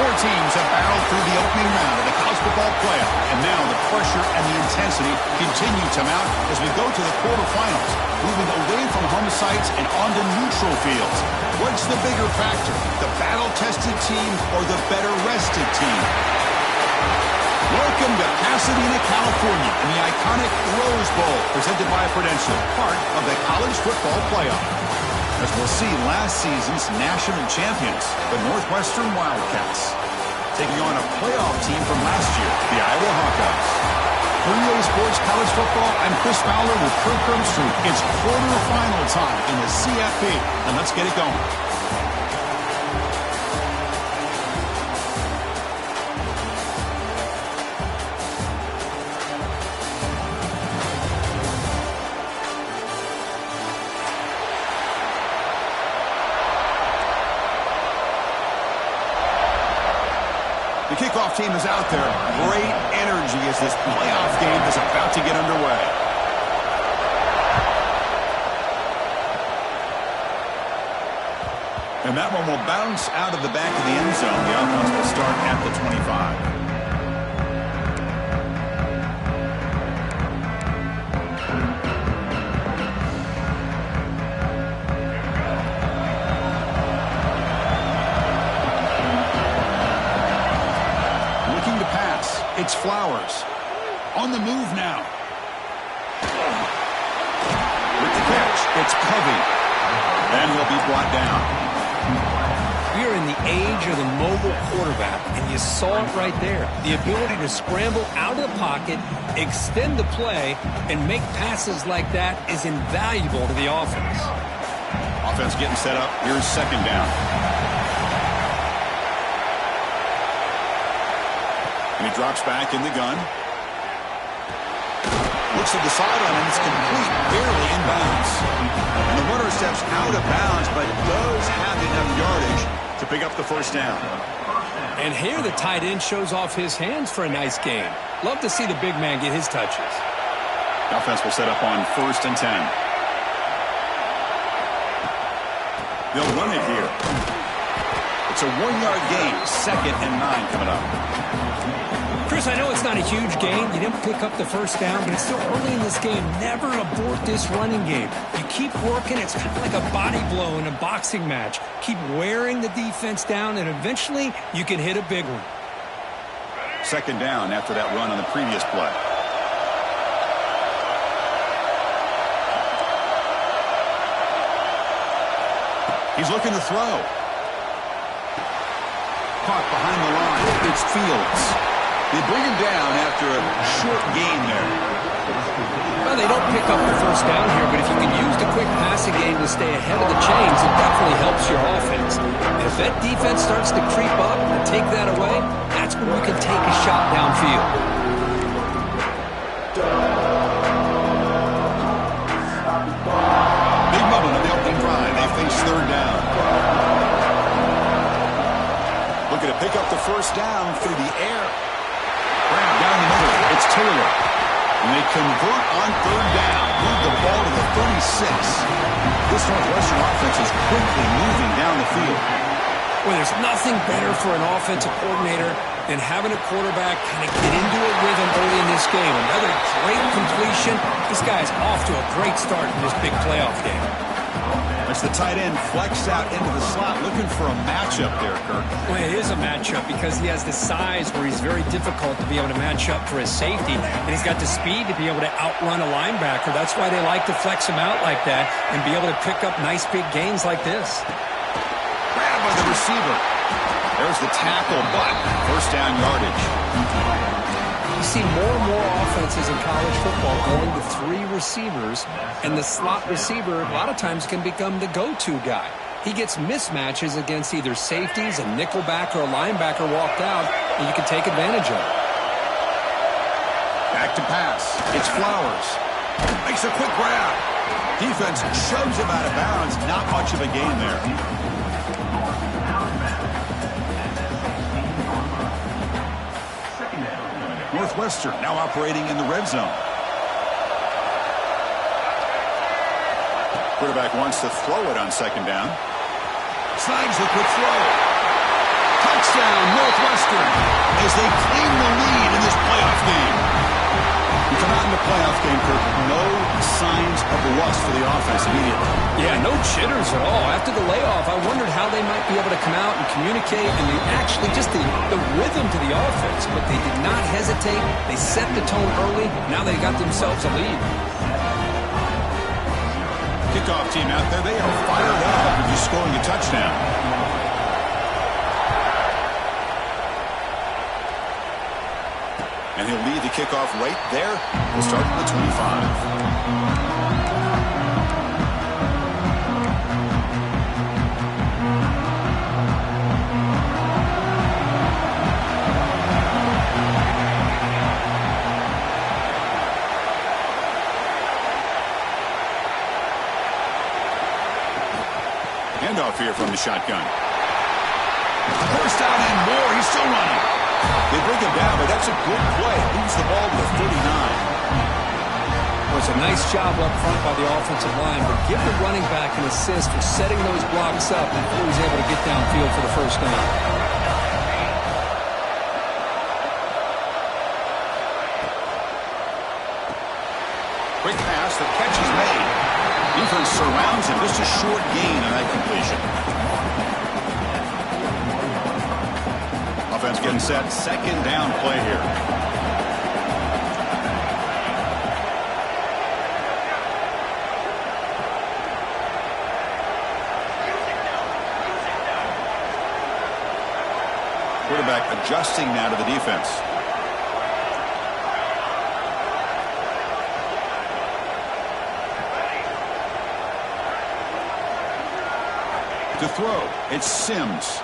Four teams have battled through the opening round of the college football playoff, and now the pressure and the intensity continue to mount as we go to the quarterfinals, moving away from home sites and onto neutral fields. What's the bigger factor, the battle-tested team or the better-rested team? Welcome to Pasadena, California, in the iconic Rose Bowl, presented by Prudential, part of the college football playoff. As we'll see, last season's national champions, the Northwestern Wildcats, taking on a playoff team from last year, the Iowa Hawkeyes. For EA Sports College Football, I'm Chris Fowler with Kirk Herbstreit. It's quarterfinal time in the CFP, and let's get it going. The kickoff team is out there. Great energy as this playoff game is about to get underway. And that one will bounce out of the back of the end zone. The offense will start at the 25. It's Flowers. On the move now. With the catch, it's Covey. And he'll be brought down. We are in the age of the mobile quarterback, and you saw it right there. The ability to scramble out of the pocket, extend the play, and make passes like that is invaluable to the offense. Offense getting set up. Here's second down. And he drops back in the gun. Looks at the sideline, and it's complete, barely in bounds. And the runner steps out of bounds, but does have enough yardage to pick up the first down. And here the tight end shows off his hands for a nice gain. Love to see the big man get his touches. The offense will set up on 1st and 10. They'll run it here. It's a 1-yard gain, 2nd and 9 coming up. Chris, I know it's not a huge gain. You didn't pick up the first down, but it's still early in this game. Never abort this running game. You keep working. It's kind of like a body blow in a boxing match. Keep wearing the defense down, and eventually you can hit a big one. 2nd down after that run on the previous play. He's looking to throw. Caught behind the line. It's Fields. They bring him down after a short gain there. Well, they don't pick up the first down here, but if you can use the quick passing game to stay ahead of the chains, it definitely helps your offense. And if that defense starts to creep up and take that away, that's when you can take a shot downfield. Big moment on the opening drive. They face 3rd down. Looking to pick up the first down through the air. Grab down the middle. It's Taylor. And they convert on 3rd down. Move the ball to the 36. This Northwestern offense is quickly moving down the field. Well, there's nothing better for an offensive coordinator than having a quarterback kind of get into a rhythm early in this game. Another great completion. This guy's off to a great start in this big playoff game. As the tight end flexed out into the slot, looking for a matchup there, Kirk. Well, it is a matchup because he has the size where he's very difficult to be able to match up for his safety, and he's got the speed to be able to outrun a linebacker. That's why they like to flex him out like that and be able to pick up nice big gains like this. Grabbed by the receiver. There's the tackle, but first down yardage. You see more and more offenses in college football going to 3 receivers, and the slot receiver a lot of times can become the go-to guy. He gets mismatches against either safeties, a nickelback, or a linebacker walked out, and you can take advantage of it. Back to pass. It's Flowers. Makes a quick grab. Defense shoves him out of bounds. Not much of a gain there. Northwestern now operating in the red zone. Quarterback wants to throw it on 2nd down. Snags the quick throw. Touchdown, Northwestern, as they claim the lead in this playoff game. You come out in the playoff game, Kirk, no signs of rust for the offense immediately. Yeah, no jitters at all. After the layoff, I wondered how they might be able to come out and communicate and actually just the rhythm to the offense. But they did not hesitate. They set the tone early. Now they got themselves a lead. Kickoff team out there, they are fired up with you scoring a touchdown. And he'll lead the kickoff right there. We'll start at the 25. Handoff here from the shotgun. First down and more. He's still running. They bring him down, but that's a good play. Moves the ball to the 39. Well, it's a nice job up front by the offensive line, but give the running back an assist for setting those blocks up before he's able to get downfield for the first down. Quick pass, the catch is made. Defense surrounds him. Just a short gain on that completion. Offense getting set. Second down play here. Quarterback adjusting now to the defense. To throw, it's Sims.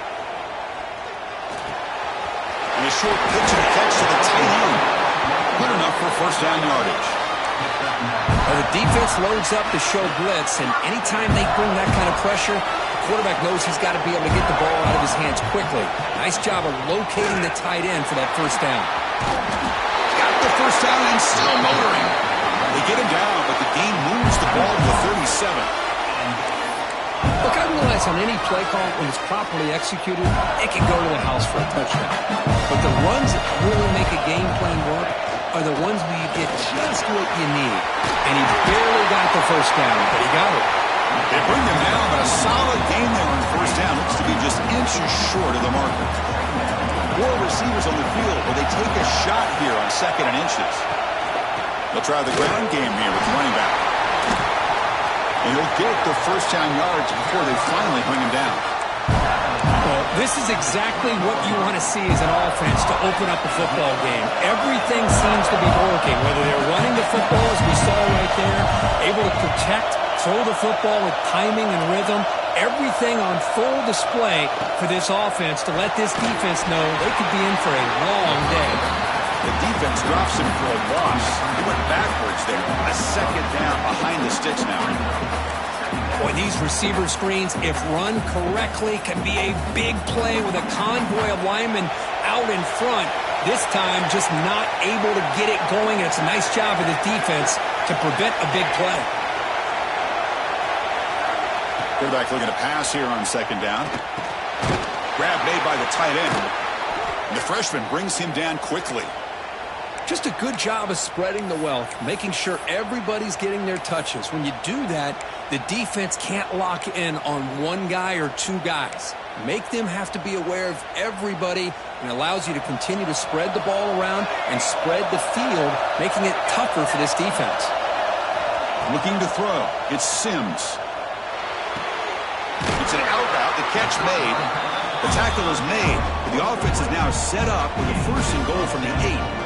And a short pitch and a catch to the tight end. Good enough for first down yardage. Well, the defense loads up to show blitz, and anytime they bring that kind of pressure, the quarterback knows he's got to be able to get the ball out of his hands quickly. Nice job of locating the tight end for that first down. Got the first down and still motoring. They get him down, but the game moves the ball to the 37. Look, I realize on any play call, when it's properly executed, it can go to the house for a touchdown. But the runs that really make a game plan work are the ones where you get just what you need. And he barely got the first down, but he got it. They bring him down, but a solid gain there on first down. Looks to be just inches short of the marker. 4 receivers on the field, but they take a shot here on second and inches. They'll try the ground game here with the running back. And he'll get the first down yards before they finally bring him down. Well, this is exactly what you want to see as an offense to open up a football game. Everything seems to be working, whether they're running the football, as we saw right there, able to protect, throw the football with timing and rhythm. Everything on full display for this offense to let this defense know they could be in for a long day. The defense drops him for a loss. He went backwards there. A second down behind the sticks now. Boy, these receiver screens, if run correctly, can be a big play with a convoy of linemen out in front. This time, just not able to get it going. It's a nice job of the defense to prevent a big play. Quarterback looking to pass here on second down. Grab made by the tight end. And the freshman brings him down quickly. Just a good job of spreading the wealth, making sure everybody's getting their touches. When you do that, the defense can't lock in on one guy or two guys. Make them have to be aware of everybody, and allows you to continue to spread the ball around and spread the field, making it tougher for this defense. Looking to throw. It's Sims. It's an out route. The catch made. The tackle is made. The offense is now set up with a first and goal from the 8.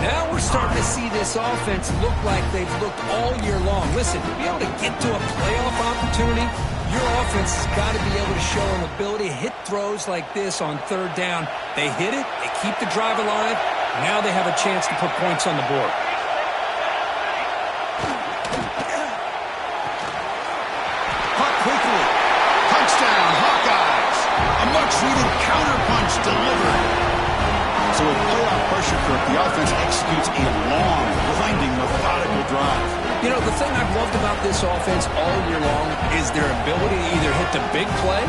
Now we're starting to see this offense look like they've looked all year long. Listen, to be able to get to a playoff opportunity, your offense has got to be able to show an ability to hit throws like this on third down. They hit it, they keep the drive alive, now they have a chance to put points on the board. Caught quickly. Touchdown, Hawkeyes. A much-needed counterpunch delivered. So with playoff pressure, Kirk, the offense executes a long, blinding, methodical drive. You know, the thing I've loved about this offense all year long is their ability to either hit the big play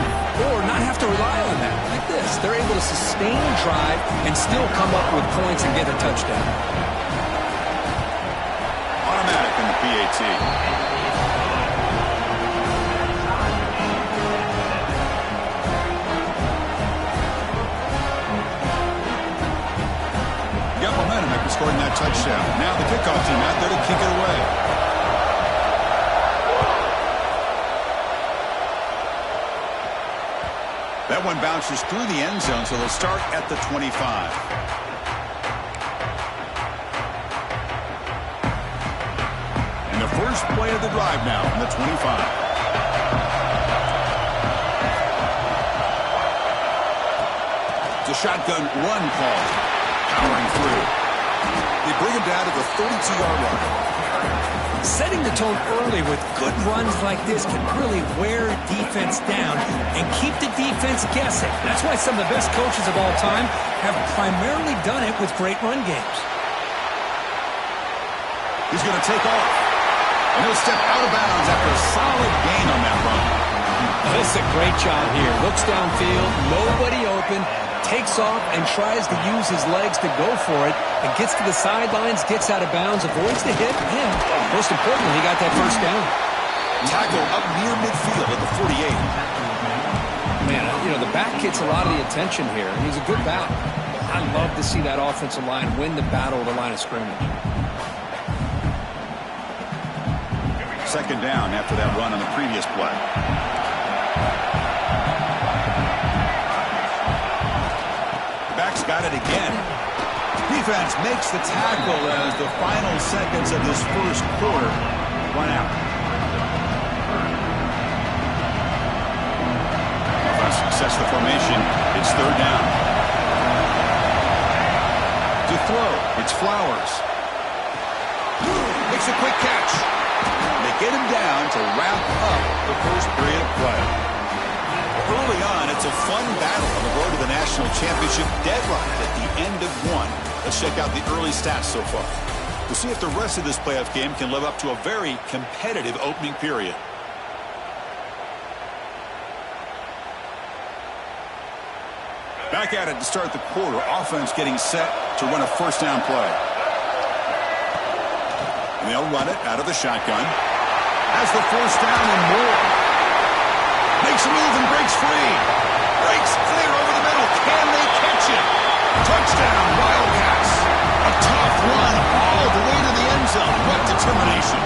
or not have to rely on that. Like this, they're able to sustain a drive and still come up with points and get a touchdown. Automatic in the PAT. Got momentum after scoring that touchdown. Now the kickoff team out there to kick it away. That one bounces through the end zone, so they'll start at the 25. And the first play of the drive now on the 25. It's a shotgun run call. Powering through. They bring him down to the 32-yard line. Setting the tone early with good runs like this can really wear defense down and keep the defense guessing. That's why some of the best coaches of all time have primarily done it with great run games. He's going to take off. And he'll step out of bounds after a solid gain on that run. This is a great job here. Looks downfield, nobody open, takes off and tries to use his legs to go for it, and gets to the sidelines, gets out of bounds, avoids the hit, and most importantly, he got that first down. Tackle up near midfield at the 48. Man, you know, the back gets a lot of the attention here, and he's a good back. I love to see that offensive line win the battle at the line of scrimmage. Second down after that run on the previous play. Back's got it again. Defense makes the tackle as the final seconds of this first quarter run out. Offense sets the formation. It's third down. To throw, it's Flowers. Makes a quick catch. They get him down to wrap up the first period of play. Early on, it's a fun battle on the road to the national championship, deadlocked at the end of one. Let's check out the early stats so far. We'll see if the rest of this playoff game can live up to a very competitive opening period. Back at it to start the quarter. Offense getting set to run a first down play. And they'll run it out of the shotgun. Has the first down and more. Makes a move and breaks free. Breaks clear over the middle. Can they catch it? Touchdown, Wildcats. A tough run all the way to the end zone. What determination.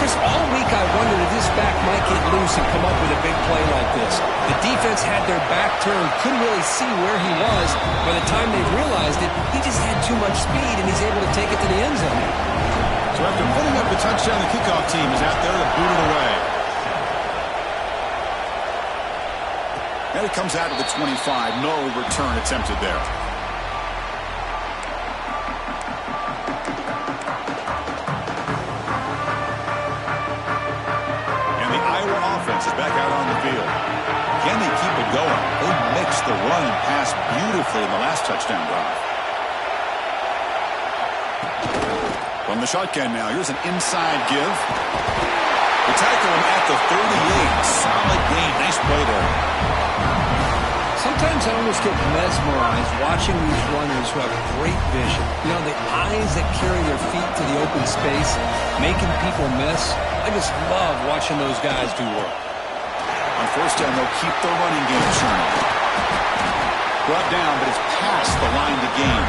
Chris, all week I wondered if this back might get loose and come up with a big play like this. The defense had their back turned, couldn't really see where he was. By the time they realized it, he just had too much speed, and he's able to take it to the end zone. So after putting up the touchdown, the kickoff team is out there to boot it away. And it comes out of the 25. No return attempted there. And the Iowa offense is back out on the field. Can they keep it going? They mixed the run and pass beautifully in the last touchdown drive. From the shotgun now, here's an inside give. They tackle him at the 38. Solid gain. Nice play there. Sometimes I almost get mesmerized watching these runners who have great vision. You know, the eyes that carry their feet to the open space, making people miss. I just love watching those guys do work. On first down, they'll keep the running game churning. Brought down, but it's past the line to gain.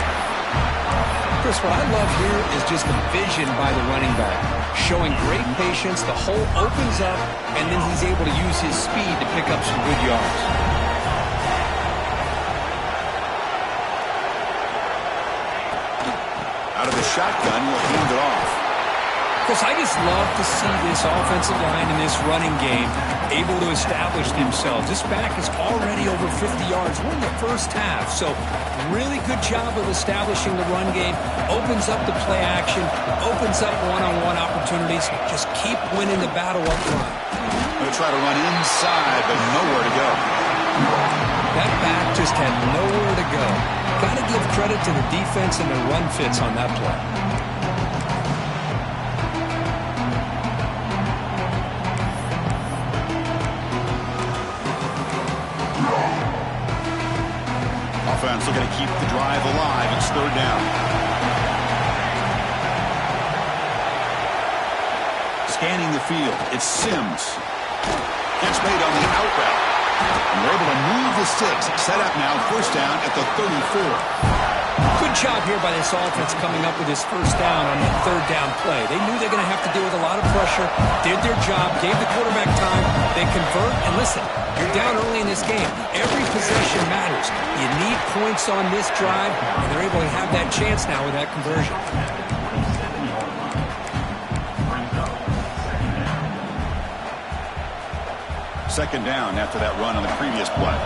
Chris, what I love here is just the vision by the running back. Showing great patience, the hole opens up, and then he's able to use his speed to pick up some good yards. Out of the shotgun, will hand it off. Chris, I just love to see this offensive line in this running game able to establish themselves. This back is already over 50 yards. We're in the first half, so really good job of establishing the run game. Opens up the play action, opens up one-on-one opportunities. Just keep winning the battle up front. Going to try to run inside, but nowhere to go. That back just had nowhere to go. Got to give credit to the defense and the run fits on that play. drive alive. It's third down. Scanning the field, it's Sims. Catch made on the out route. And they're able to move the sticks. Set up now, first down at the 34. Good job here by this offense coming up with his first down on that third down play. They knew they're going to have to deal with a lot of pressure, did their job, gave the quarterback time, they convert, and listen, you're down early in this game. Every possession matters. You need points on this drive, and they're able to have that chance now with that conversion. Second down after that run on the previous play.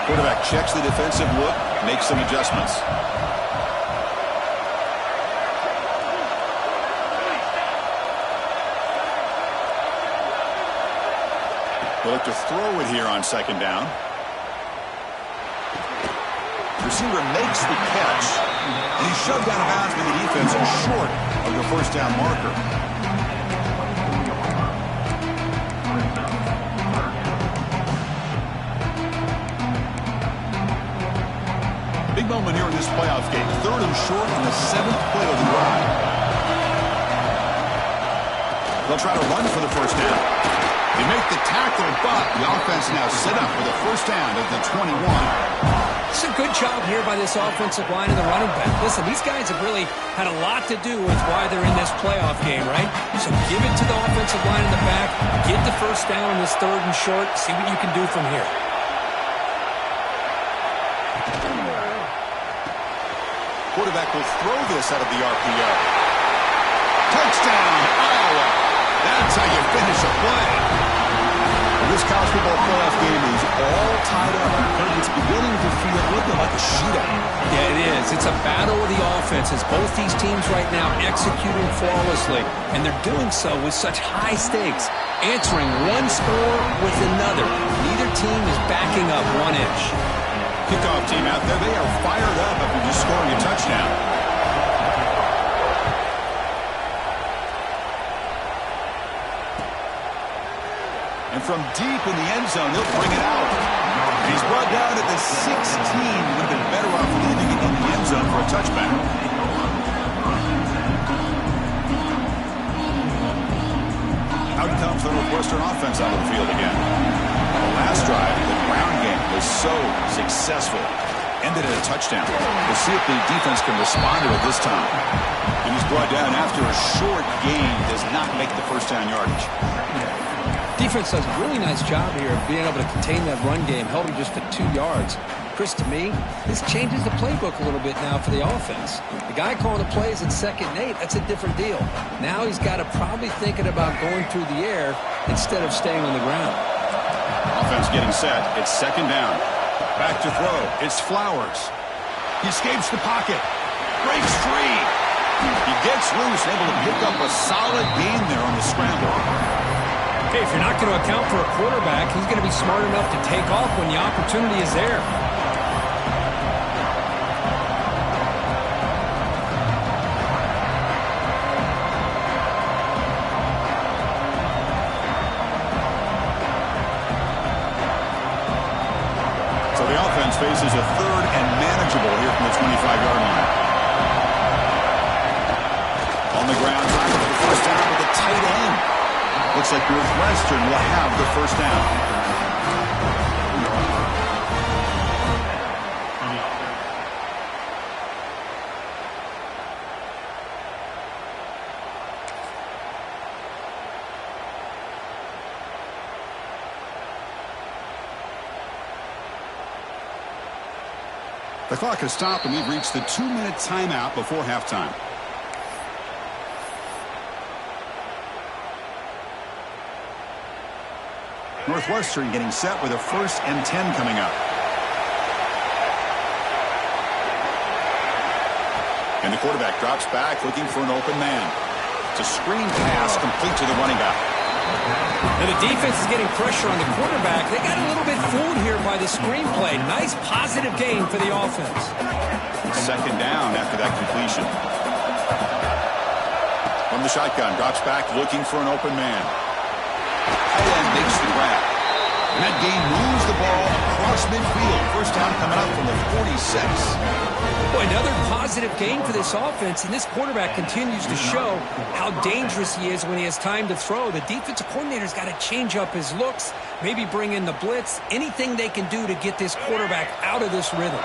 Quarterback checks the defensive look, makes some adjustments. They'll look to throw it here on second down. Receiver makes the catch, and he's shoved out of bounds by the defense short of the first down marker. Big moment here in this playoff game. Third and short in the 7th play of the drive. They'll try to run for the first down. They make the tackle, but the offense now set up for the first down at the 21. It's a good job here by this offensive line and the running back. Listen, these guys have really had a lot to do with why they're in this playoff game, right? So give it to the offensive line in the back, get the first down on this third and short, see what you can do from here. Quarterback will throw this out of the RPO. Touchdown, Iowa. That's how you finish a play. This college football playoff game is all tied up. It's beginning to feel a little bit like a shootout. Yeah, it is. It's a battle of the offenses. Both these teams right now executing flawlessly, and they're doing so with such high stakes, answering one score with another. Neither team is backing up 1 inch. Kickoff team out there, they are fired up after just scoring a touchdown. And from deep in the end zone, they'll bring it out. And he's brought down at the 16. Would have been better off leaving it in the end zone for a touchback. Out comes the Northwestern offense out of the field again. The last drive, the ground game was so successful. Ended in a touchdown. We'll see if the defense can respond to it this time. And he's brought down after a short gain. Does not make the first down yardage. Defense does a really nice job here of being able to contain that run game, held him just for 2 yards. Chris, to me, this changes the playbook a little bit now for the offense. The guy calling the plays at 2nd and 8, that's a different deal. Now he's got to probably thinking about going through the air instead of staying on the ground. Offense getting set. It's second down. Back to throw. It's Flowers. He escapes the pocket. Breaks free. He gets loose, able to pick up a solid gain there on the scramble. Hey, if you're not going to account for a quarterback, he's going to be smart enough to take off when the opportunity is there. So the offense faces a third and manageable here from the 25-yard line. On the ground, trying for the first down with a tight end. Looks like Northwestern will have the first down. The clock has stopped, and we've reached the 2-minute timeout before halftime. Northwestern getting set with a 1st and 10 coming up. And the quarterback drops back looking for an open man. It's a screen pass complete to the running back. And the defense is getting pressure on the quarterback. They got a little bit fooled here by the screenplay. Nice positive gain for the offense. Second down after that completion. From the shotgun, drops back looking for an open man. Tight end makes the grab. And that gain moves the ball across midfield. First down coming up from the 46. Boy, another positive gain for this offense, and this quarterback continues to show how dangerous he is when he has time to throw. The defensive coordinator's got to change up his looks, maybe bring in the blitz, anything they can do to get this quarterback out of this rhythm.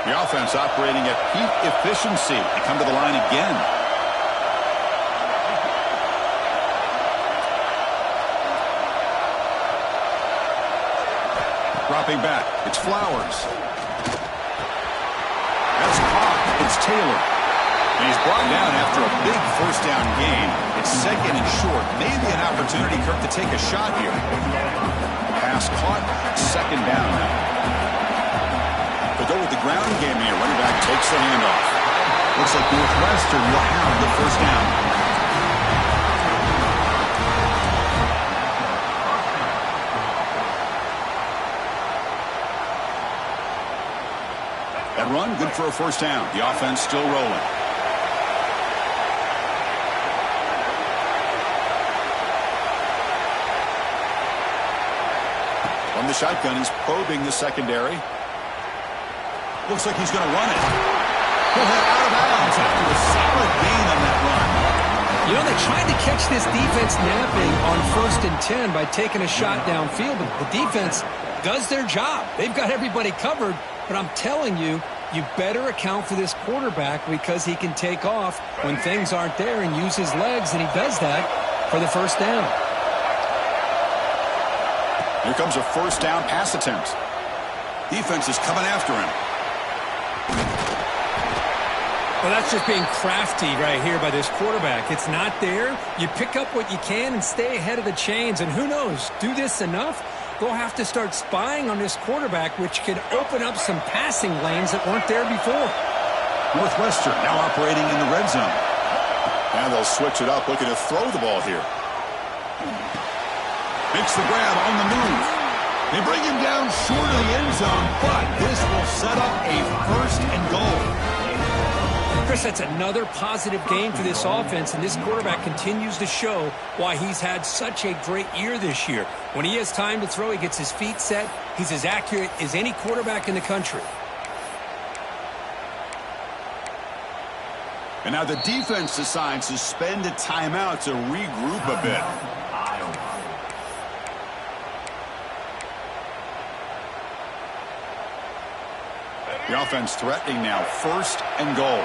The offense operating at peak efficiency. They come to the line again. Dropping back, it's Flowers. That's caught. It's Taylor. And he's brought down after a big first down gain. It's second and short. Maybe an opportunity, Kirk, to take a shot here. Pass caught. Second down now. To go with the ground game here. Running back takes the handoff. Looks like Northwestern will have the first down. That run, good for a first down. The offense still rolling. From the shotgun, he's probing the secondary. Looks like he's going to run it. He'll head out of bounds after a solid gain on that run. You know, they tried to catch this defense napping on 1st and 10 by taking a shot downfield, but the defense does their job. They've got everybody covered, but I'm telling you, you better account for this quarterback because he can take off when things aren't there and use his legs, and he does that for the first down. Here comes a first down pass attempt. Defense is coming after him. Well, that's just being crafty right here by this quarterback. It's not there. You pick up what you can and stay ahead of the chains. And who knows, do this enough, they'll have to start spying on this quarterback, which could open up some passing lanes that weren't there before. Northwestern now operating in the red zone. And they'll switch it up, looking to throw the ball here. Makes the grab on the move. They bring him down short of the end zone, but this will set up a first and goal. Chris, that's another positive game for this offense, and this quarterback continues to show why he's had such a great year this year. When he has time to throw, he gets his feet set. He's as accurate as any quarterback in the country. And now the defense decides to spend a timeout to regroup a bit. The offense threatening now, first and goal.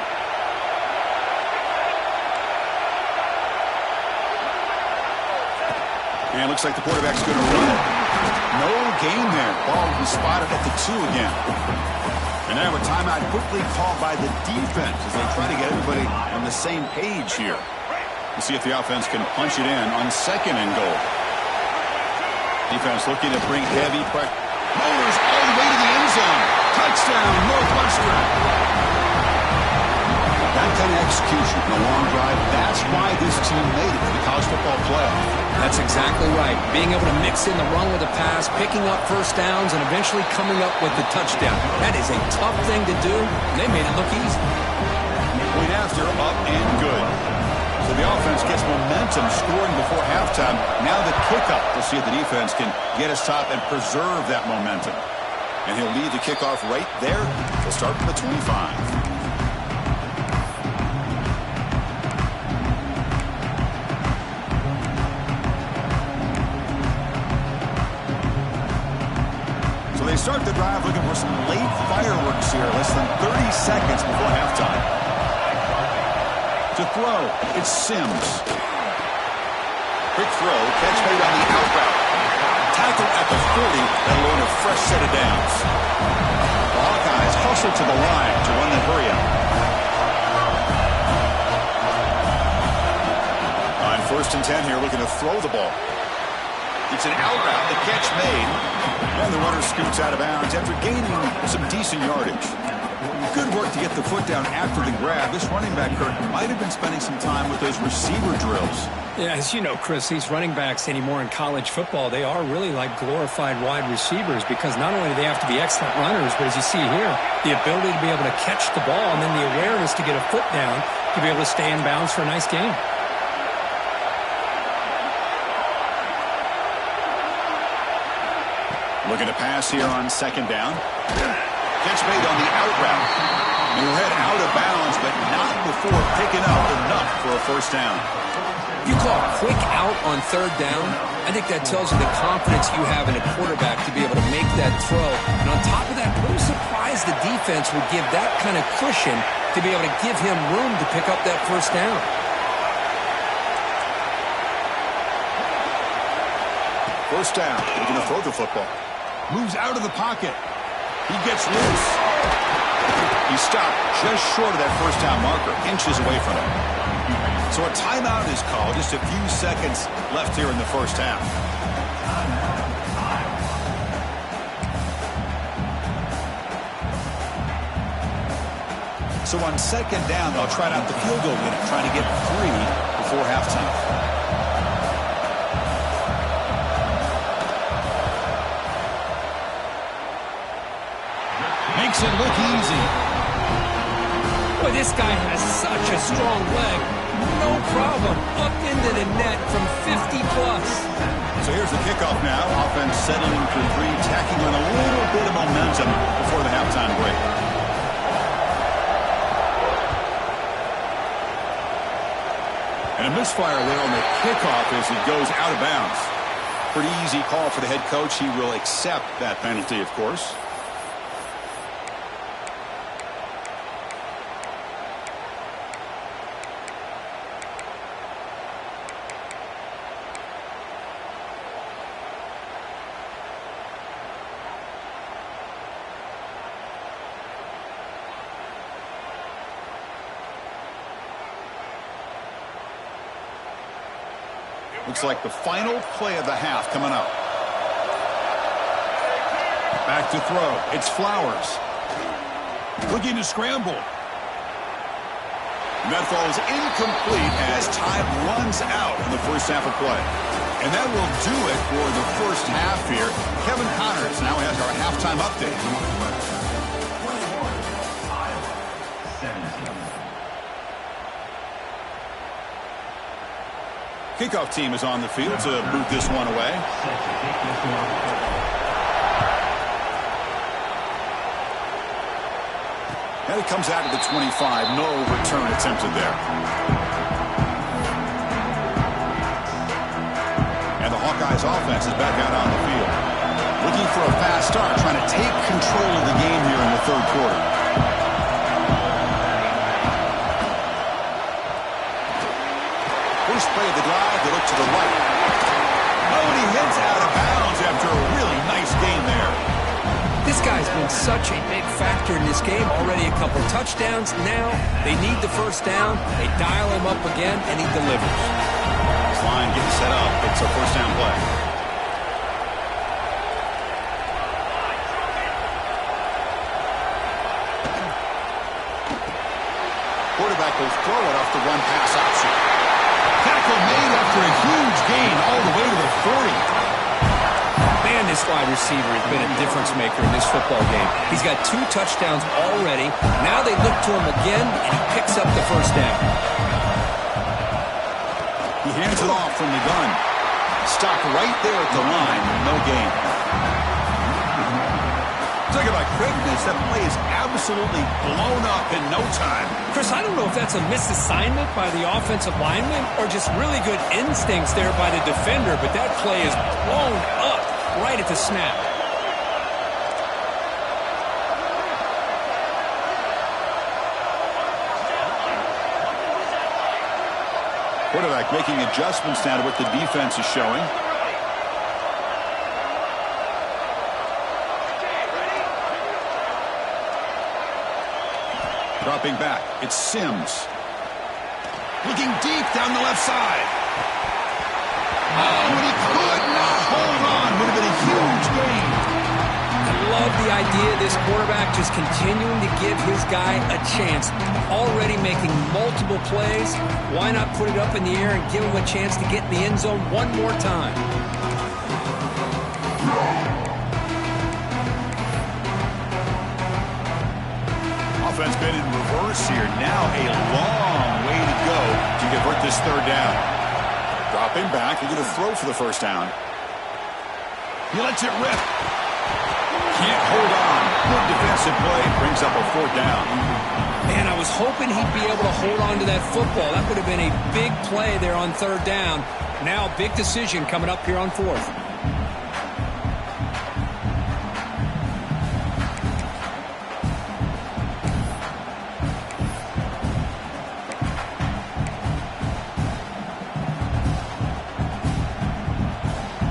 And it looks like the quarterback's going to run it. No gain there. Ball will be spotted at the 2 again. And now a timeout quickly called by the defense as they try to get everybody on the same page here. We'll see if the offense can punch it in on second and goal. Defense looking to bring heavy pressure. Motors all the way to the end zone. Touchdown, Northwestern. That kind of execution in a long drive, that's why this team made it to the college football playoff. That's exactly right. Being able to mix in the run with the pass, picking up first downs, and eventually coming up with the touchdown. That is a tough thing to do, and they made it look easy. Point after, up and good. So the offense gets momentum, scoring before halftime. Now the kickoff. We'll see if the defense can get us top and preserve that momentum. And he'll lead the kickoff right there. He'll start from the 25. They start the drive looking for some late fireworks here, less than 30 seconds before halftime. To throw, it's Sims. Quick throw, catch made on the out route. Tackle at the 40, that'll earn a fresh set of downs. The Hawkeyes hustle to the line to run the hurry up. On 1st and 10 here, looking to throw the ball. It's an out route, the catch made, and the runner scoots out of bounds after gaining some decent yardage. Good work to get the foot down after the grab. This running back, Kirk, might have been spending some time with those receiver drills. Yeah, as you know, Chris, these running backs anymore in college football, they are really like glorified wide receivers because not only do they have to be excellent runners, but as you see here, the ability to be able to catch the ball and then the awareness to get a foot down to be able to stay in bounds for a nice gain. Looking to pass here on second down. Catch made on the out route. And he'll head out of bounds, but not before picking up enough for a first down. You call a quick out on third down, I think that tells you the confidence you have in a quarterback to be able to make that throw. And on top of that, a little surprised the defense would give that kind of cushion to be able to give him room to pick up that first down. First down, he's going to throw the football. Moves out of the pocket. He gets loose. He stopped just short of that first down marker, inches away from it. So a timeout is called. Just a few seconds left here in the first half. So on second down, they'll try out the field goal unit, trying to get 3 before halftime. Makes it look easy. Boy, this guy has such a strong leg. No problem. Up into the net from 50 plus. So here's the kickoff now. Offense settling for 3, tacking on a little bit of momentum before the halftime break. And a misfire there on the kickoff as it goes out of bounds. Pretty easy call for the head coach. He will accept that penalty, of course. Looks like the final play of the half coming up. Back to throw. It's Flowers. Looking to scramble. And that falls incomplete as time runs out in the first half of play. And that will do it for the first half here. Kevin Connors now has our halftime update. Kickoff team is on the field to boot this one away. And it comes out to the 25. No return attempted there. And the Hawkeyes offense is back out on the field. Looking for a fast start, trying to take control of the game here in the third quarter. First play of the drive, they look to the right. Oh, and he heads out of bounds after a really nice game there. This guy's been such a big factor in this game. Already a couple touchdowns. Now they need the first down. They dial him up again, and he delivers. This line getting set up. It's a first down play. Quarterback will throw it off the run pass option. Tackle made after a huge gain all the way to the 40. Man, this wide receiver has been a difference maker in this football game. He's got 2 touchdowns already. Now they look to him again, and he picks up the first down. He hands it off from the gun. Stopped right there at the line. No gain. Talk about quickness. That play is absolutely blown up in no time. Chris, I don't know if that's a misassignment by the offensive lineman or just really good instincts there by the defender, but that play is blown up right at the snap. Quarterback making adjustments now to what the defense is showing. Dropping back, it's Sims. Looking deep down the left side. Oh, and he could not hold on. Would have been a huge gain. I love the idea of this quarterback just continuing to give his guy a chance. Already making multiple plays. Why not put it up in the air and give him a chance to get in the end zone one more time? Offense been in reverse here. Now a long way to go to convert this third down. Dropping back. He's going to throw for the first down. He lets it rip. Can't hold on. Good defensive play. Brings up a 4th down. Man, I was hoping he'd be able to hold on to that football. That would have been a big play there on 3rd down. Now, big decision coming up here on 4th.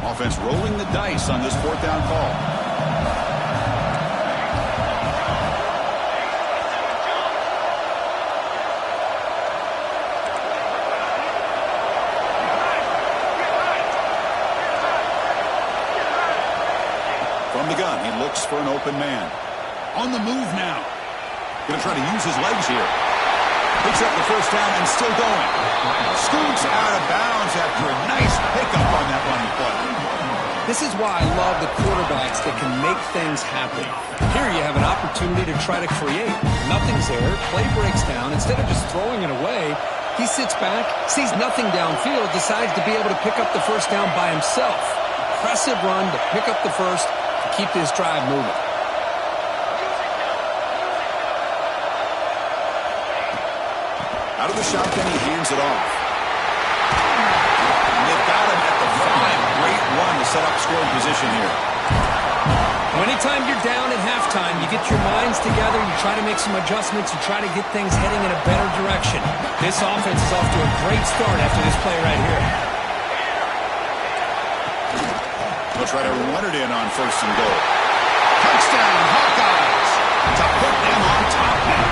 Offense rolling the dice on this 4th down call. From the gun, he looks for an open man. On the move now. Going to try to use his legs here. Picks up the 1st down and still going. Scoots out of bounds after a nice pickup on that running play. This is why I love the quarterbacks that can make things happen. Here you have an opportunity to try to create. Nothing's there. Play breaks down. Instead of just throwing it away, he sits back, sees nothing downfield, decides to be able to pick up the 1st down by himself. Impressive run to pick up the 1st to keep this drive moving. Out of the shotgun, he hands it off. And they've got him at the 5. Great run to set up scoring position here. Anytime you're down at halftime, you get your minds together, you try to make some adjustments, you try to get things heading in a better direction. This offense is off to a great start after this play right here. They'll try to run it in on 1st and goal. Touchdown, Hawkeyes! To put them on top now.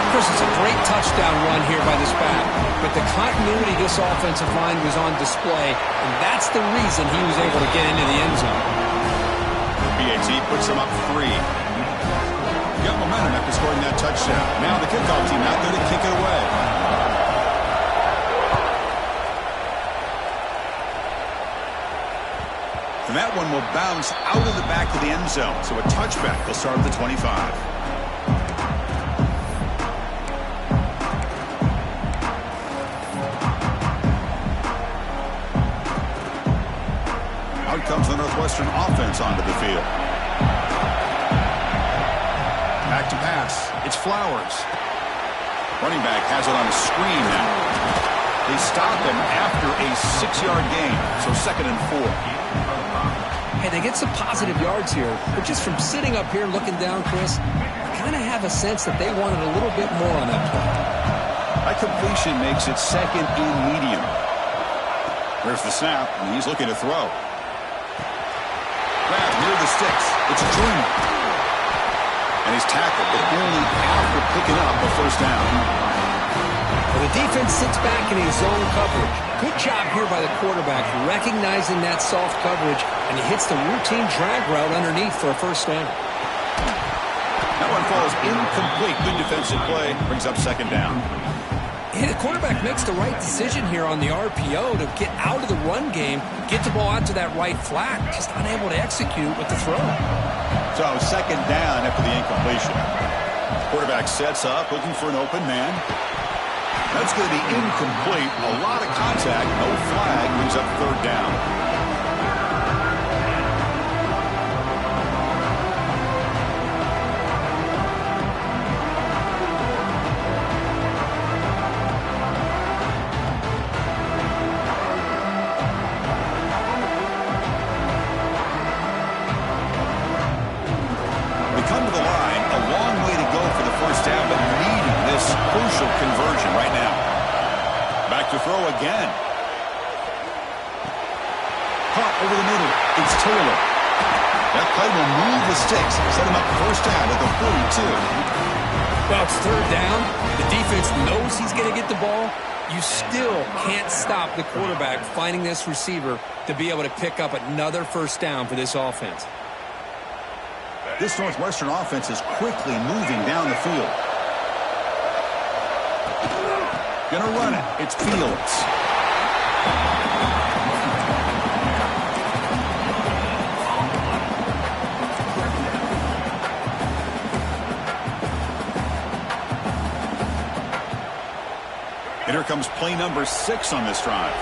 Of course, it's a great touchdown run here by this back, but the continuity of this offensive line was on display, and that's the reason he was able to get into the end zone. BAT puts them up 3. Got momentum after scoring that touchdown. Now the kickoff team out there to kick it away. And that one will bounce out of the back of the end zone, so a touchback will start at the 25. Comes the Northwestern offense onto the field. Back to pass. It's Flowers. Running back has it on a screen now. They stop him after a 6-yard gain, so 2nd and 4. Hey, they get some positive yards here, but just from sitting up here looking down, Chris, I kind of have a sense that they wanted a little bit more on that play. That completion makes it 2nd and medium. There's the snap, and he's looking to throw. Grab near the sticks. It's Junior. And he's tackled, but only after picking up a 1st down. Well, the defense sits back in his zone coverage. Good job here by the quarterback, recognizing that soft coverage, and he hits the routine drag route underneath for a 1st down. That one falls incomplete. Good defensive play. Brings up 2nd down. Hey, the quarterback makes the right decision here on the RPO to get out of the run game, get the ball out to that right flat, just unable to execute with the throw. So 2nd down after the incompletion. Quarterback sets up, looking for an open man. That's going to be incomplete. A lot of contact, no flag, brings up 3rd down. Crucial conversion right now. Back to throw again. Caught over the middle. It's Taylor. That play will move the sticks. Set him up 1st down at the 42. Well, it's 3rd down. The defense knows he's going to get the ball. You still can't stop the quarterback finding this receiver to be able to pick up another 1st down for this offense. This Northwestern offense is quickly moving down the field. Gonna run it. It's Fields. And here comes play number 6 on this drive.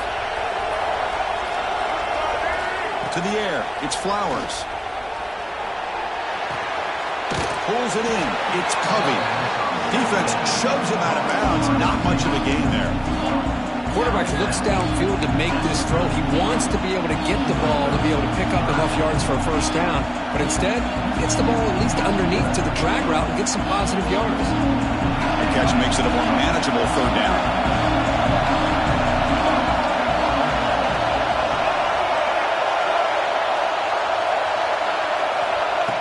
To the air. It's Flowers. Pulls it in. It's Covey. Defense shoves him out of bounds. Not much of a gain there. Quarterback looks downfield to make this throw. He wants to be able to get the ball to be able to pick up enough yards for a first down, but instead gets the ball at least underneath to the drag route and gets some positive yards. The catch makes it a more manageable third down.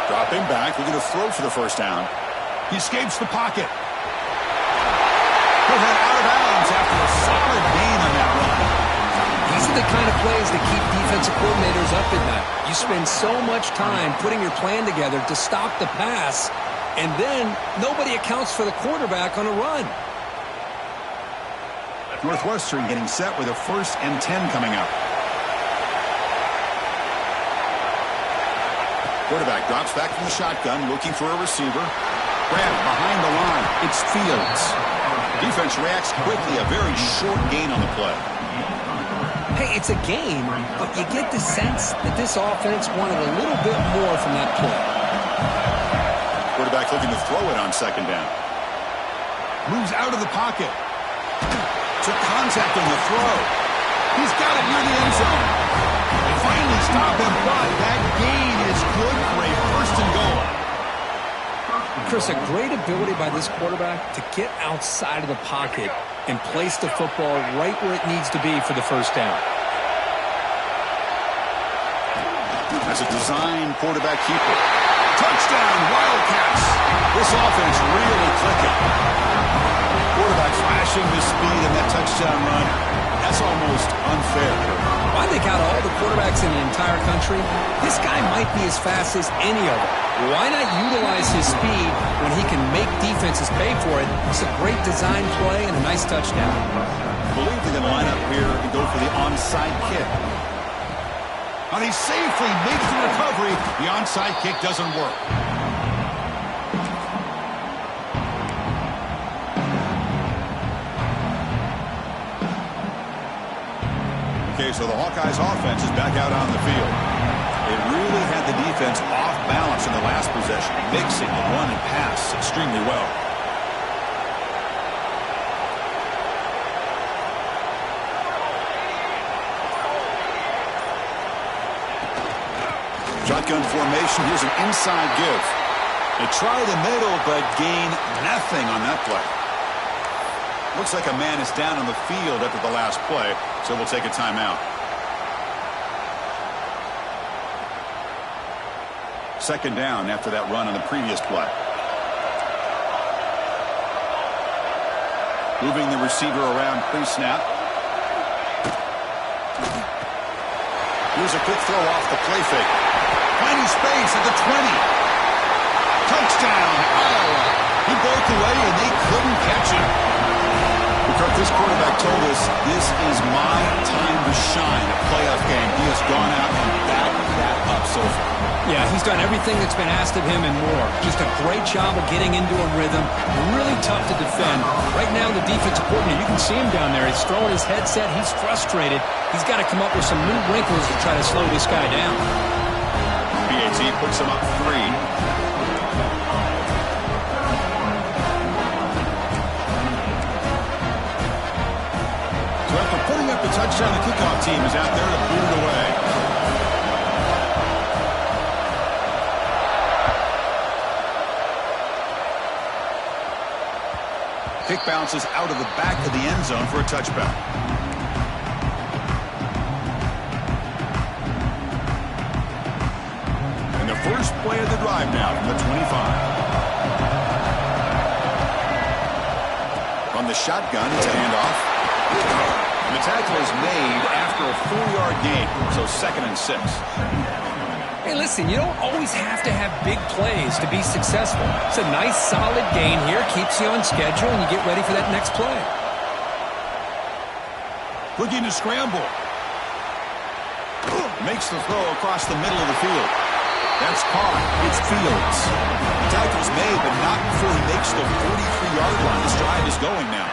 Dropping back, looking to throw for the first down. He escapes the pocket. He'll head out of bounds after a solid gain on that run. These are the kind of plays that keep defensive coordinators up at night. You spend so much time putting your plan together to stop the pass, and then nobody accounts for the quarterback on a run. Northwestern getting set with a 1st and 10 coming up. Quarterback drops back from the shotgun, looking for a receiver. Grab behind the line. It's Fields. Defense reacts quickly. A very short gain on the play. Hey, it's a game, but you get the sense that this offense wanted a little bit more from that play. Quarterback looking to throw it on 2nd down. Moves out of the pocket. Took contact on the throw. He's got it near the end zone. They finally stop him, but that gain is good for a 1st and goal. Chris, a great ability by this quarterback to get outside of the pocket and place the football right where it needs to be for the first down. As a design quarterback keeper. Touchdown, Wildcats. This offense really clicking. Quarterback flashing his speed in that touchdown run. That's almost unfair. Why they got all the quarterbacks in the entire country? This guy might be as fast as any of them. Why not utilize his speed when he can make defenses pay for it? It's a great design play and a nice touchdown. I believe they're going to line up here and go for the onside kick. And he safely makes the recovery. The onside kick doesn't work. Okay, so the Hawkeyes offense is back out on the field. They really had the defense off balance in the last possession, mixing the run and pass extremely well. Shotgun formation. Here's an inside give. They try the middle, but gain nothing on that play. Looks like a man is down on the field after the last play, so we'll take a timeout. 2nd down after that run on the previous play. Moving the receiver around pre-snap. Here's a quick throw off the play fake. Finding space at the 20. Touchdown, Iowa. He broke away and they couldn't catch him. Because this quarterback told us this is my time to shine, a playoff game. He has gone out and backed that up so far. Yeah, he's done everything that's been asked of him and more. Just a great job of getting into a rhythm. Really tough to defend. Right now, the defensive coordinator, you can see him down there. He's throwing his headset. He's frustrated. He's got to come up with some new wrinkles to try to slow this guy down. PAT puts him up 3. So after putting up the touchdown, the kickoff team is out there to boot it away. Kick bounces out of the back of the end zone for a touchback. And the first play of the drive now from the 25. From the shotgun, it's a handoff. And the tackle is made after a 4-yard gain, so 2nd and 6. Hey, listen, you don't always have to have big plays to be successful. It's a nice, solid gain here, keeps you on schedule, and you get ready for that next play. Looking to scramble. Makes the throw across the middle of the field. That's caught. It's Fields. The tackle's made, but not before he makes the 43-yard line. This drive is going now.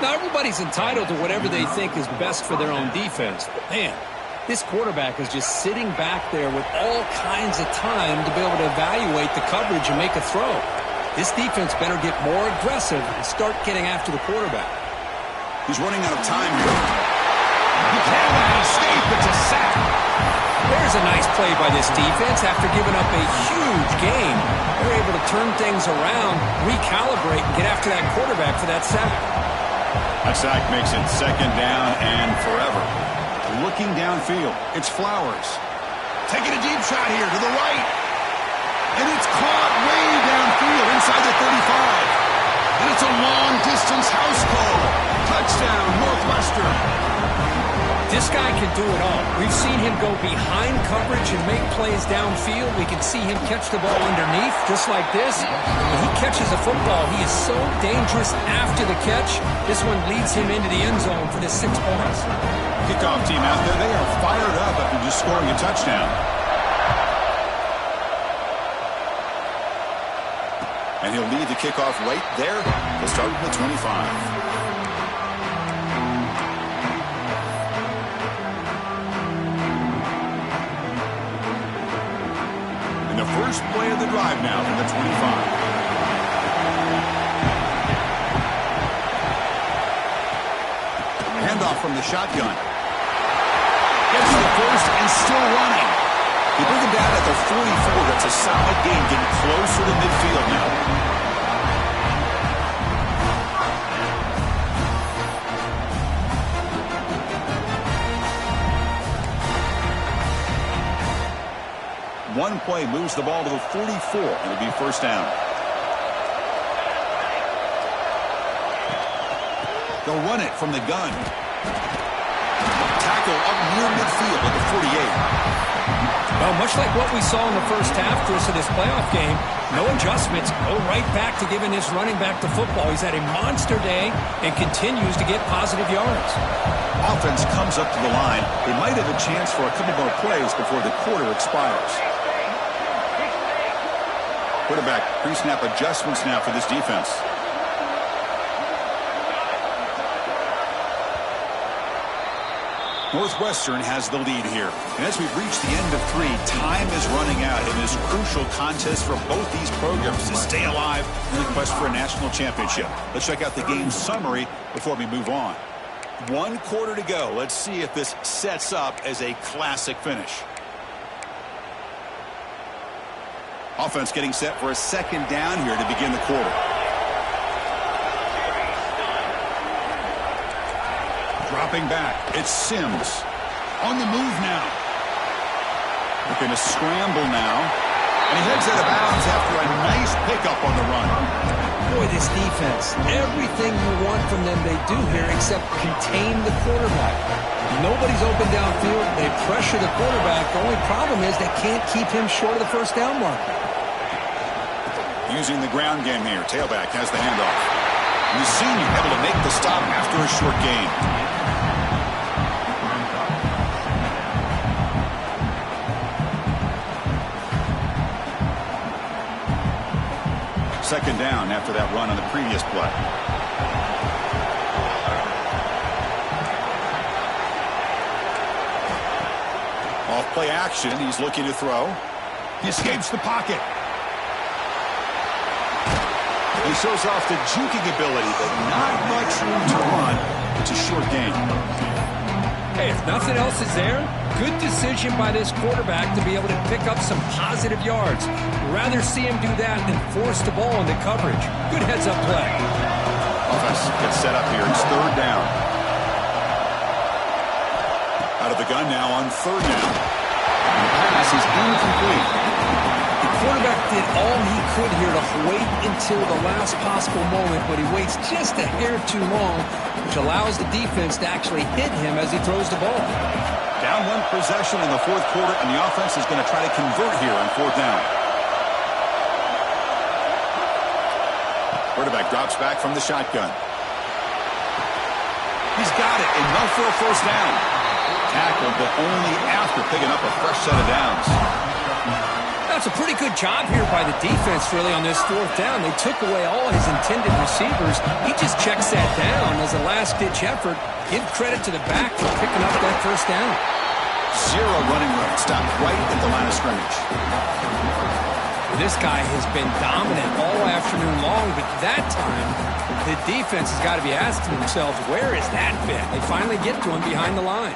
Now, everybody's entitled to whatever they think is best for their own defense. But, man, This quarterback is just sitting back there with all kinds of time to be able to evaluate the coverage and make a throw. This defense better get more aggressive and start getting after the quarterback. He's running out of time here. He can't escape. It's a sack. There's a nice play by this defense after giving up a huge gain. They're able to turn things around, recalibrate, and get after that quarterback for that sack. That sack makes it second down and forever. Looking downfield, it's Flowers. Taking a deep shot here to the right. And it's caught way downfield inside the 35. And it's a long-distance house call. Touchdown, Northwestern. This guy can do it all. We've seen him go behind coverage and make plays downfield. We can see him catch the ball underneath, just like this. When he catches a football, he is so dangerous after the catch. This one leads him into the end zone for the 6 points. Kickoff team out there, they are fired up after just scoring a touchdown. And he'll lead the kickoff right there. He'll start with the 25. The first play of the drive now from the 25. Handoff from the shotgun. Gets the first and still running. They bring him down at the 44. That's a solid gain, getting closer to midfield now. One play moves the ball to the 44. It'll be first down. They'll run it from the gun. Tackle up near midfield at the 48. Well, much like what we saw in the first half, Chris, of this playoff game, no adjustments. Go right back to giving this running back the football. He's had a monster day and continues to get positive yards. Offense comes up to the line. They might have a chance for a couple more plays before the quarter expires. Quarterback pre-snap adjustments now for this defense. Northwestern has the lead here. And as we've reached the end of 3, time is running out in this crucial contest for both these programs to stay alive in the quest for a national championship. Let's check out the game summary before we move on. 1 quarter to go. Let's see if this sets up as a classic finish. Offense getting set for a second down here to begin the quarter. Dropping back, it's Sims. On the move now. Looking to scramble now. And he heads out of bounds after a nice pickup on the run. Boy, this defense, everything you want from them they do here except contain the quarterback. Nobody's open downfield. They pressure the quarterback. The only problem is they can't keep him short of the first down mark. Using the ground game here. Tailback has the handoff. And the senior able to make the stop after a short gain. Second down after that run on the previous play. Off play action. He's looking to throw. He escapes the pocket. He shows off the juking ability, but not much room to run. It's a short gain. Hey, if nothing else is there, good decision by this quarterback to be able to pick up some positive yards. Rather see him do that than force the ball into coverage. Good heads-up play. Offense gets set up here. It's third down. Out of the gun now on third down. And the pass is incomplete. The quarterback did all he could here to wait until the last possible moment, but he waits just a hair too long, which allows the defense to actually hit him as he throws the ball. Down 1 possession in the 4th quarter, and the offense is going to try to convert here on 4th down. Quarterback drops back from the shotgun. He's got it, enough for a first down. Tackled, but only after picking up a fresh set of downs. That's a pretty good job here by the defense, really, on this 4th down. They took away all his intended receivers. He just checks that down as a last-ditch effort. Give credit to the back for picking up that first down. Zero running room. Stopped right at the line of scrimmage. This guy has been dominant all afternoon long, but that time, the defense has got to be asking themselves, where is that been? They finally get to him behind the line.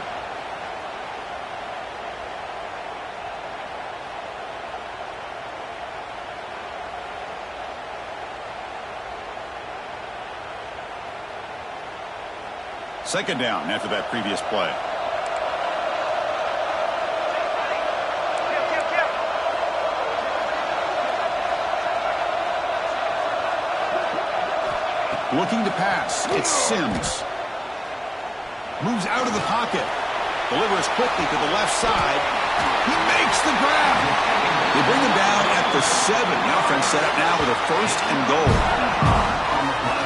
Second down after that previous play. Looking to pass. It's Sims. Moves out of the pocket. Delivers quickly to the left side. He makes the grab. They bring him down at the 7. The offense set up now with a 1st and goal.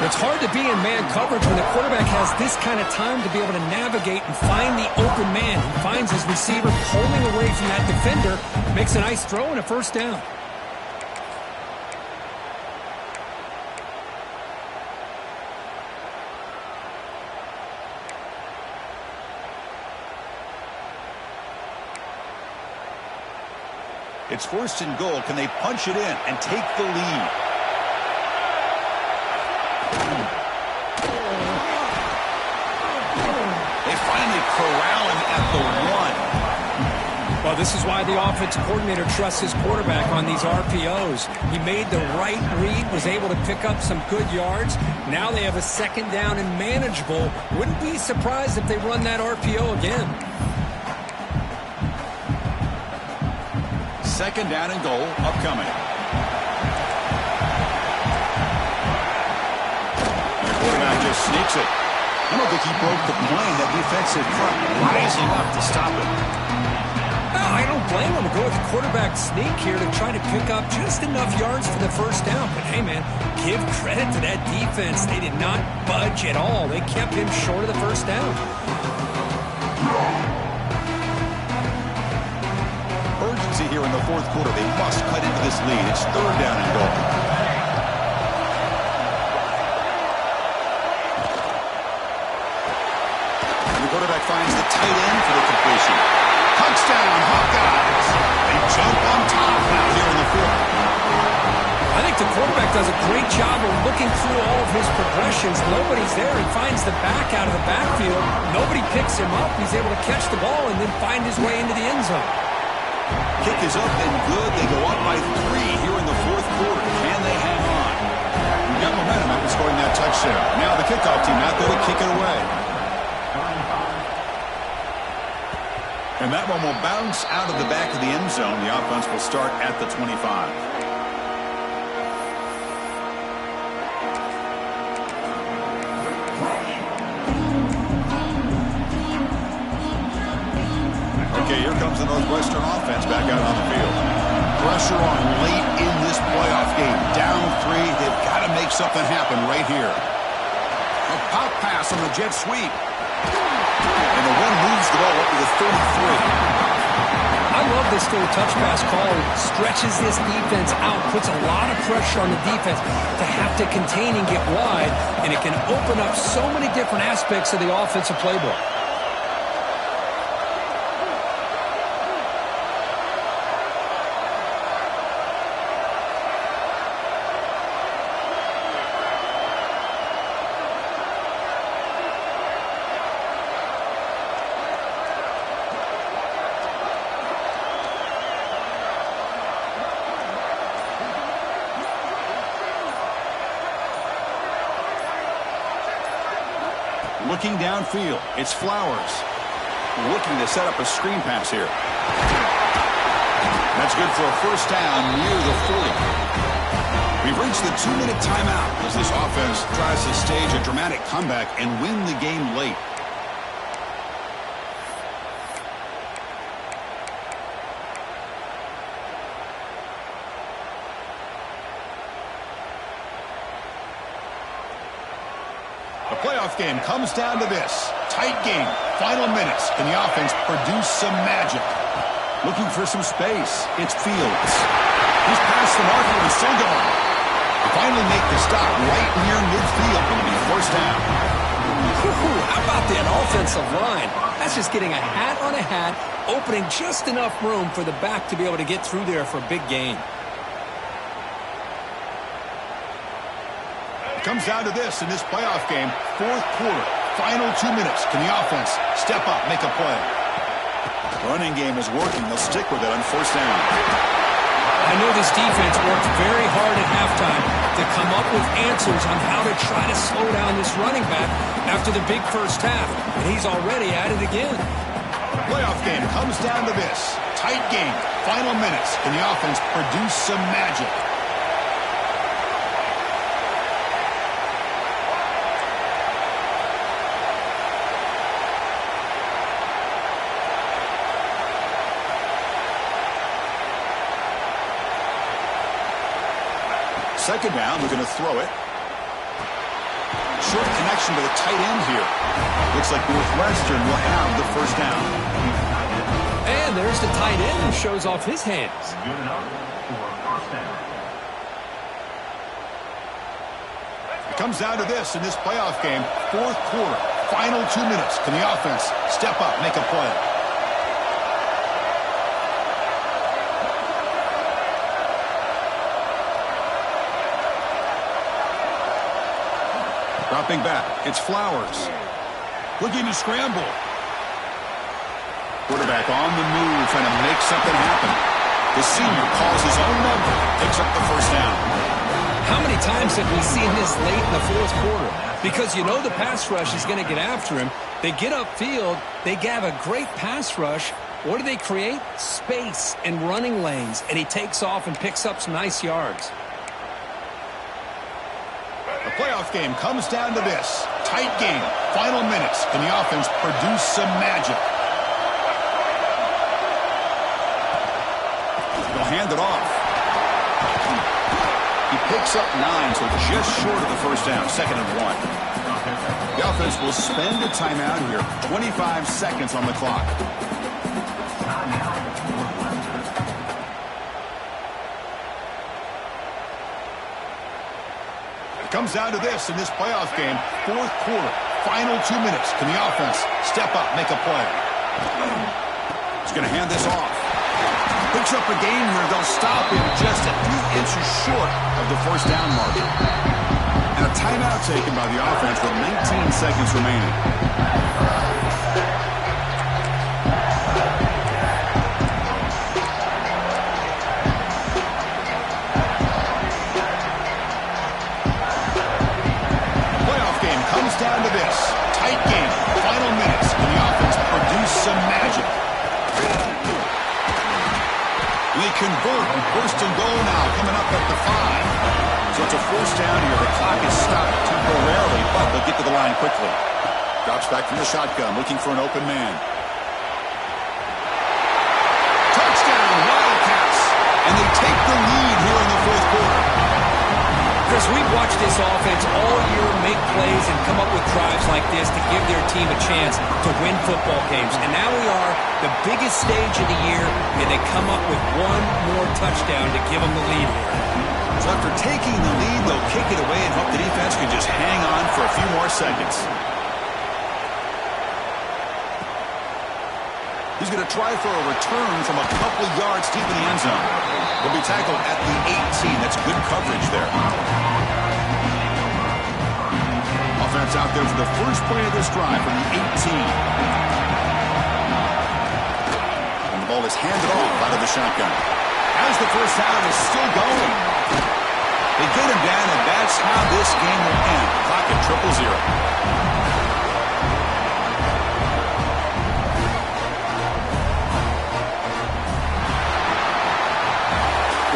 It's hard to be in man coverage when the quarterback has this kind of time to be able to navigate and find the open man. He finds his receiver pulling away from that defender, makes a nice throw and a 1st down. It's 1st and goal. Can they punch it in and take the lead? They finally corral him at the 1. Well, this is why the offensive coordinator trusts his quarterback on these RPOs. He made the right read, was able to pick up some good yards. Now they have a 2nd down and manageable. Wouldn't be surprised if they run that RPO again. 2nd down and goal upcoming. The quarterback just sneaks it. I don't think he broke the plane. That defensive front rising up to stop it. No, I don't blame him to go with the quarterback sneak here to try to pick up just enough yards for the 1st down. But hey, man, give credit to that defense. They did not budge at all. They kept him short of the 1st down. Urgency here in the 4th quarter. They must cut into this lead. It's 3rd down and goal. The quarterback finds the tight end for the completion. Touchdown, Hawkeyes. They jump on top now here in the 4th. I think the quarterback does a great job of looking through all of his progressions. Nobody's there. He finds the back out of the backfield. Nobody picks him up. He's able to catch the ball and then find his way into the end zone. Kick is up and good. They go up by 3 here in the 4th quarter. Can they hang on? We've got momentum after scoring that touchdown. Now the kickoff team out there to kick it away. And that one will bounce out of the back of the end zone. The offense will start at the 25. Okay, here comes the Northwestern offense back out on the field. Pressure on late in this playoff game. Down 3. They've got to make something happen right here. A pop pass on the jet sweep. And the one moves the ball up to the 33. I love this little touch pass call. It stretches this defense out, puts a lot of pressure on the defense to have to contain and get wide, and it can open up so many different aspects of the offensive playbook. Looking downfield, it's Flowers. Looking to set up a screen pass here. That's good for a 1st down near the 40. We've reached the 2-minute timeout as this offense tries to stage a dramatic comeback and win the game late. The playoff game comes down to this. Tight game. Final minutes. Can the offense produce some magic? Looking for some space. It's Fields. He's past the marker and still going. They finally make the stop right near midfield. It'll be 1st down. How about that offensive line? That's just getting a hat on a hat, opening just enough room for the back to be able to get through there for a big gain. It comes down to this in this playoff game. Fourth quarter, final 2 minutes. Can the offense step up, make a play? The running game is working. They'll stick with it on first down. I know this defense worked very hard at halftime to come up with answers on how to try to slow down this running back after the big first half, and he's already at it again. The playoff game comes down to this. Tight game, final minutes. Can the offense produce some magic? Second down, they're going to throw it. Short connection to the tight end here. Looks like Northwestern will have the first down. And there's the tight end who shows off his hands. It comes down to this in this playoff game. Fourth quarter, final 2 minutes. Can the offense step up, make a play? Dropping back, it's Flowers. Looking to scramble. Quarterback on the move, trying to make something happen. The senior calls his own number, picks up the first down. How many times have we seen this late in the fourth quarter? Because you know the pass rush is going to get after him. They get upfield, they have a great pass rush. What do they create? Space and running lanes, and he takes off and picks up some nice yards. The playoff game comes down to this. Tight game, final minutes. Can the offense produce some magic? They'll hand it off. He picks up 9, so just short of the first down. 2nd and 1. The offense will spend a timeout here. 25 seconds on the clock. Comes down to this in this playoff game. Fourth quarter, final 2 minutes. Can the offense step up, make a play? He's going to hand this off. Picks up a gain where they'll stop him just a few inches short of the first down marker. And a timeout taken by the offense with 19 seconds remaining. Down to this. Tight game. Final minutes. Can the offense produce some magic? They convert. First and goal now. Coming up at the 5. So it's a first down here. The clock is stopped temporarily, but they'll get to the line quickly. Drops back from the shotgun. Looking for an open man. Touchdown. Wildcats. And they take the lead here in the fourth quarter. Chris, we've watched this offense all year make plays and come up with drives like this to give their team a chance to win football games. And now we are the biggest stage of the year, and they come up with one more touchdown to give them the lead here. So after taking the lead, they'll kick it away and hope the defense can just hang on for a few more seconds. He's going to try for a return from a couple yards deep in the end zone. He'll be tackled at the 18. That's good coverage there. Offense out there for the first play of this drive from the 18. And the ball is handed off out of the shotgun. As the first down is still going. They get him down, and that's how this game will end. Clock at 0-0.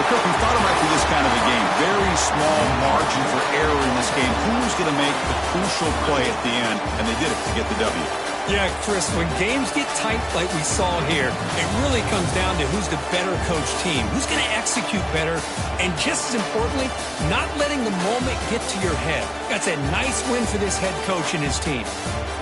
Cook, we thought it might be this kind of a game. Very small margin for error in this game. Who's going to make the crucial play at the end? And they did it to get the W. Yeah, Chris, when games get tight like we saw here, it really comes down to who's the better coached team, who's going to execute better, and just as importantly, not letting the moment get to your head. That's a nice win for this head coach and his team.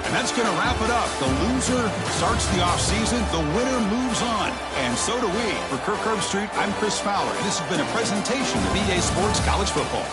And that's going to wrap it up. The loser starts the offseason. The winner moves on. And so do we. For Kirk Herbstreit, I'm Chris Fowler. This has been a presentation of EA Sports College Football.